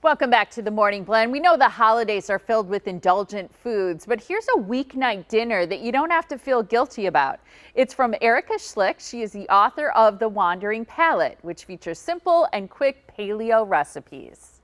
Welcome back to the Morning Blend. We know the holidays are filled with indulgent foods, but here's a weeknight dinner that you don't have to feel guilty about. It's from Erica Schlick. She is the author of The Wandering Palate, which features simple and quick paleo recipes.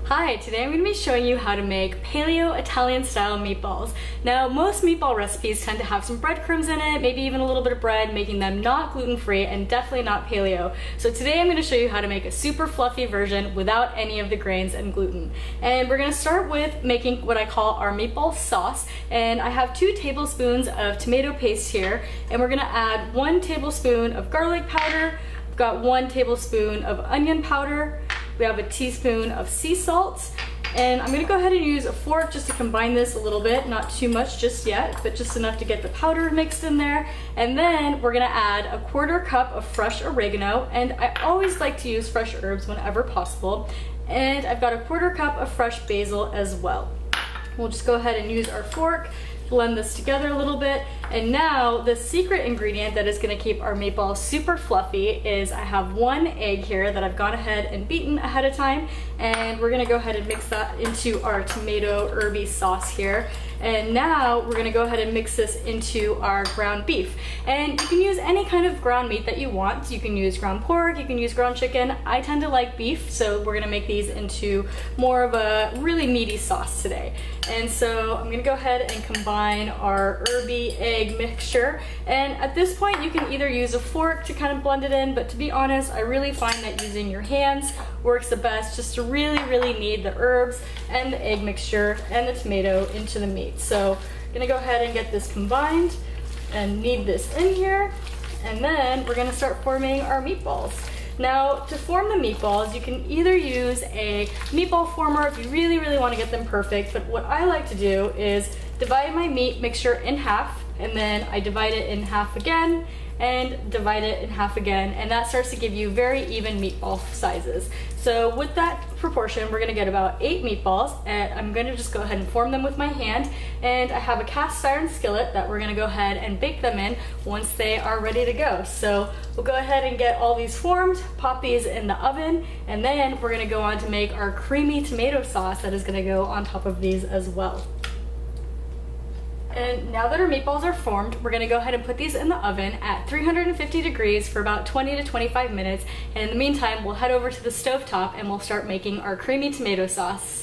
Hi, today I'm going to be showing you how to make paleo Italian style meatballs. Now, most meatball recipes tend to have some breadcrumbs in it, maybe even a little bit of bread, making them not gluten-free and definitely not paleo. So today I'm going to show you how to make a super fluffy version without any of the grains and gluten. And we're going to start with making what I call our meatball sauce. And I have 2 tablespoons of tomato paste here, and we're going to add 1 tablespoon of garlic powder. I've got 1 tablespoon of onion powder. We have a teaspoon of sea salt, and I'm gonna go ahead and use a fork just to combine this a little bit, not too much just yet, but just enough to get the powder mixed in there. And then we're gonna add a 1/4 cup of fresh oregano, and I always like to use fresh herbs whenever possible. And I've got a 1/4 cup of fresh basil as well. We'll just go ahead and use our fork, blend this together a little bit. And now the secret ingredient that is going to keep our meatballs super fluffy is I have 1 egg here that I've gone ahead and beaten ahead of time, and we're going to go ahead and mix that into our tomato herby sauce here. And now we're going to go ahead and mix this into our ground beef. And you can use any kind of ground meat that you want. You can use ground pork, you can use ground chicken. I tend to like beef, so we're going to make these into more of a really meaty sauce today. And so I'm going to go ahead and combine our herby egg mixture. And at this point you can either use a fork to kind of blend it in, but to be honest, I really find that using your hands works the best, just to really knead the herbs and the egg mixture and the tomato into the meat. So I'm gonna go ahead and get this combined and knead this in here, and then we're gonna start forming our meatballs. Now, to form the meatballs, you can either use a meatball former if you really want to get them perfect, but what I like to do is divide my meat mixture in half, and then I divide it in half again, and divide it in half again, and that starts to give you very even meatball sizes. So with that proportion, we're gonna get about 8 meatballs, and I'm gonna just go ahead and form them with my hand. And I have a cast iron skillet that we're gonna go ahead and bake them in once they are ready to go. So we'll go ahead and get all these formed, pop these in the oven, and then we're gonna go on to make our creamy tomato sauce that is gonna go on top of these as well. And now that our meatballs are formed, we're gonna go ahead and put these in the oven at 350 degrees for about 20 to 25 minutes. And in the meantime, we'll head over to the stovetop and we'll start making our creamy tomato sauce.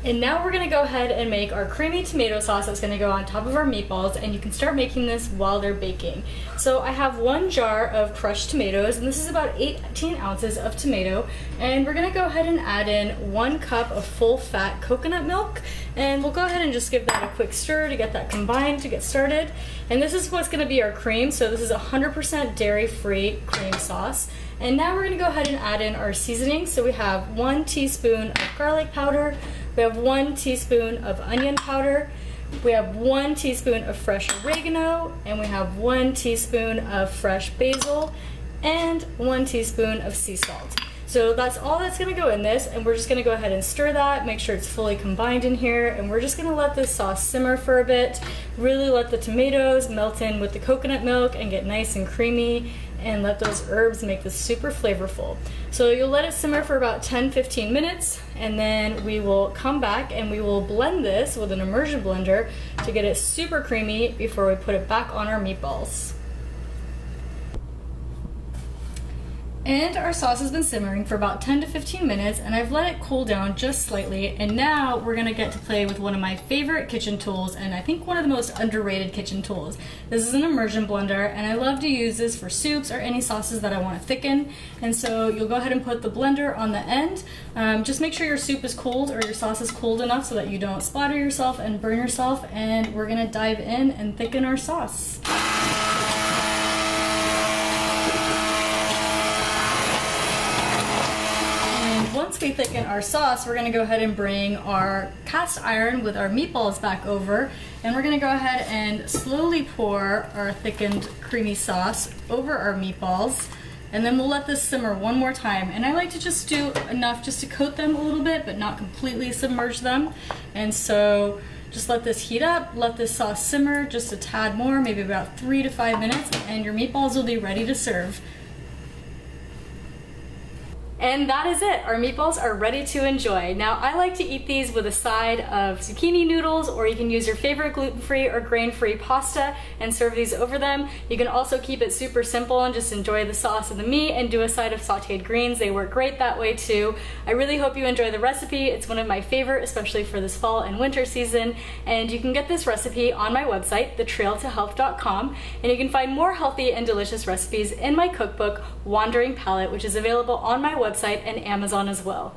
And now we're gonna go ahead and make our creamy tomato sauce that's gonna go on top of our meatballs, and you can start making this while they're baking. So I have 1 jar of crushed tomatoes, and this is about 18 ounces of tomato. And we're gonna go ahead and add in 1 cup of full fat coconut milk, and we'll go ahead and just give that a quick stir to get that combined to get started. And this is what's gonna be our cream, so this is 100% dairy-free cream sauce. And now we're gonna go ahead and add in our seasoning. So we have 1 teaspoon of garlic powder, we have 1 teaspoon of onion powder, we have 1 teaspoon of fresh oregano, and we have 1 teaspoon of fresh basil, and 1 teaspoon of sea salt. So that's all that's gonna go in this, and we're just gonna go ahead and stir that, make sure it's fully combined in here, and we're just gonna let this sauce simmer for a bit, really let the tomatoes melt in with the coconut milk and get nice and creamy, and let those herbs make this super flavorful. So you'll let it simmer for about 10-15 minutes, and then we will come back and we will blend this with an immersion blender to get it super creamy before we put it back on our meatballs. And our sauce has been simmering for about 10 to 15 minutes, and I've let it cool down just slightly. And now we're gonna get to play with one of my favorite kitchen tools, and I think one of the most underrated kitchen tools. This is an immersion blender, and I love to use this for soups or any sauces that I want to thicken. And so you'll go ahead and put the blender on the end. Just make sure your soup is cold or your sauce is cold enough so that you don't splatter yourself and burn yourself. And we're gonna dive in and thicken our sauce. Once we thicken our sauce, we're gonna go ahead and bring our cast iron with our meatballs back over, and we're gonna go ahead and slowly pour our thickened creamy sauce over our meatballs, and then we'll let this simmer one more time. And I like to just do enough just to coat them a little bit, but not completely submerge them. And so just let this heat up, let this sauce simmer just a tad more, maybe about 3 to 5 minutes, and your meatballs will be ready to serve. And that is it. Our meatballs are ready to enjoy. Now, I like to eat these with a side of zucchini noodles, or you can use your favorite gluten-free or grain-free pasta and serve these over them. You can also keep it super simple and just enjoy the sauce and the meat and do a side of sauteed greens. They work great that way too. I really hope you enjoy the recipe. It's one of my favorite, especially for this fall and winter season. And you can get this recipe on my website, thetrailtohealth.com, and you can find more healthy and delicious recipes in my cookbook, Wandering Palate, which is available on my website and Amazon as well.